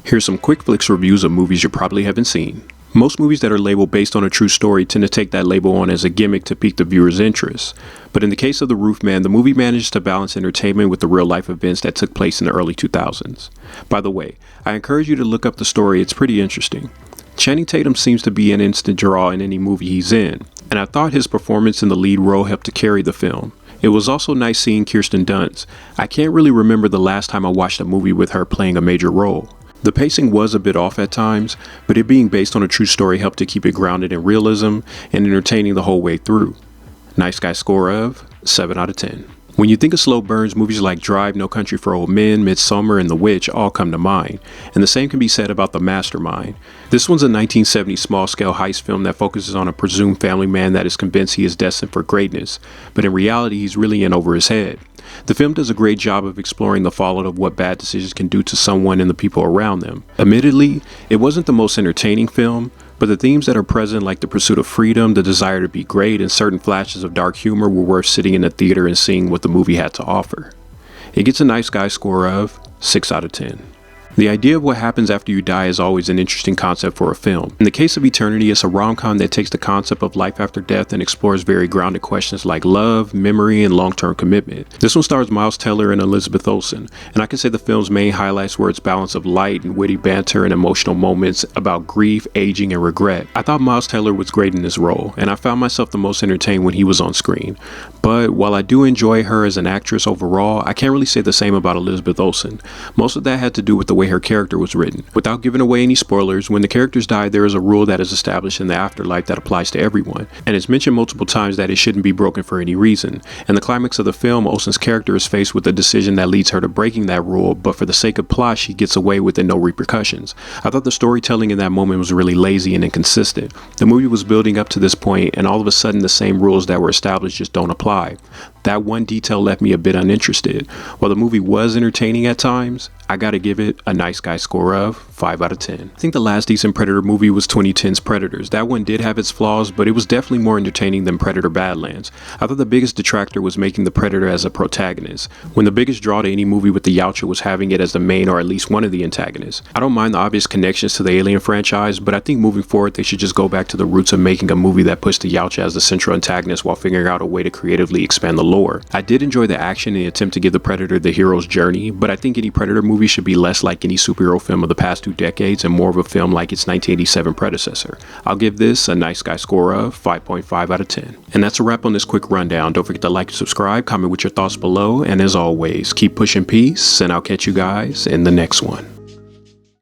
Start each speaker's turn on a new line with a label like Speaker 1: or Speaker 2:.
Speaker 1: Here's some quick flicks reviews of movies you probably haven't seen. Most movies that are labeled based on a true story tend to take that label on as a gimmick to pique the viewer's interest. But in the case of The Roofman, the movie managed to balance entertainment with the real-life events that took place in the early 2000s. By the way, I encourage you to look up the story, it's pretty interesting. Channing Tatum seems to be an instant draw in any movie he's in, and I thought his performance in the lead role helped to carry the film. It was also nice seeing Kirsten Dunst. I can't really remember the last time I watched a movie with her playing a major role. The pacing was a bit off at times, but it being based on a true story helped to keep it grounded in realism and entertaining the whole way through. Nice Guy score of 7 out of 10. When you think of slow burns, movies like Drive, No Country for Old Men, Midsommar, and The Witch all come to mind, and the same can be said about The Mastermind. This one's a 1970s small-scale heist film that focuses on a presumed family man that is convinced he is destined for greatness, but in reality he's really in over his head. The film does a great job of exploring the fallout of what bad decisions can do to someone and the people around them. Admittedly, it wasn't the most entertaining film, but the themes that are present, like the pursuit of freedom, the desire to be great, and certain flashes of dark humor were worth sitting in the theater and seeing what the movie had to offer. It gets a Nice Guy score of 6 out of 10. The idea of what happens after you die is always an interesting concept for a film. In the case of Eternity, it's a rom-com that takes the concept of life after death and explores very grounded questions like love, memory, and long-term commitment. This one stars Miles Teller and Elizabeth Olsen, and I can say the film's main highlights were its balance of light and witty banter and emotional moments about grief, aging, and regret. I thought Miles Teller was great in this role, and I found myself the most entertained when he was on screen. But while I do enjoy her as an actress overall, I can't really say the same about Elizabeth Olsen. Most of that had to do with the way her character was written. Without giving away any spoilers, when the characters die, there is a rule that is established in the afterlife that applies to everyone, and it's mentioned multiple times that it shouldn't be broken for any reason. In the climax of the film, Olsen's character is faced with a decision that leads her to breaking that rule, but for the sake of plot, she gets away with it, no repercussions. I thought the storytelling in that moment was really lazy and inconsistent. The movie was building up to this point, and all of a sudden the same rules that were established just don't apply. That one detail left me a bit uninterested. While the movie was entertaining at times, I gotta give it a Nice Guy score of 5 out of 10. I think the last decent Predator movie was 2010's Predators. That one did have its flaws, but it was definitely more entertaining than Predator Badlands. I thought the biggest detractor was making the Predator as a protagonist, when the biggest draw to any movie with the Yautja was having it as the main or at least one of the antagonists. I don't mind the obvious connections to the Alien franchise, but I think moving forward they should just go back to the roots of making a movie that puts the Yautja as the central antagonist while figuring out a way to creatively expand the lore. I did enjoy the action and the attempt to give the Predator the hero's journey, but I think any Predator movie should be less like any superhero film of the past 2 decades and more of a film like its 1987 predecessor. I'll give this a Nice Guy score of 5.5 out of 10. And that's a wrap on this quick rundown. Don't forget to like and subscribe, comment with your thoughts below, and as always, keep pushing peace, and I'll catch you guys in the next one.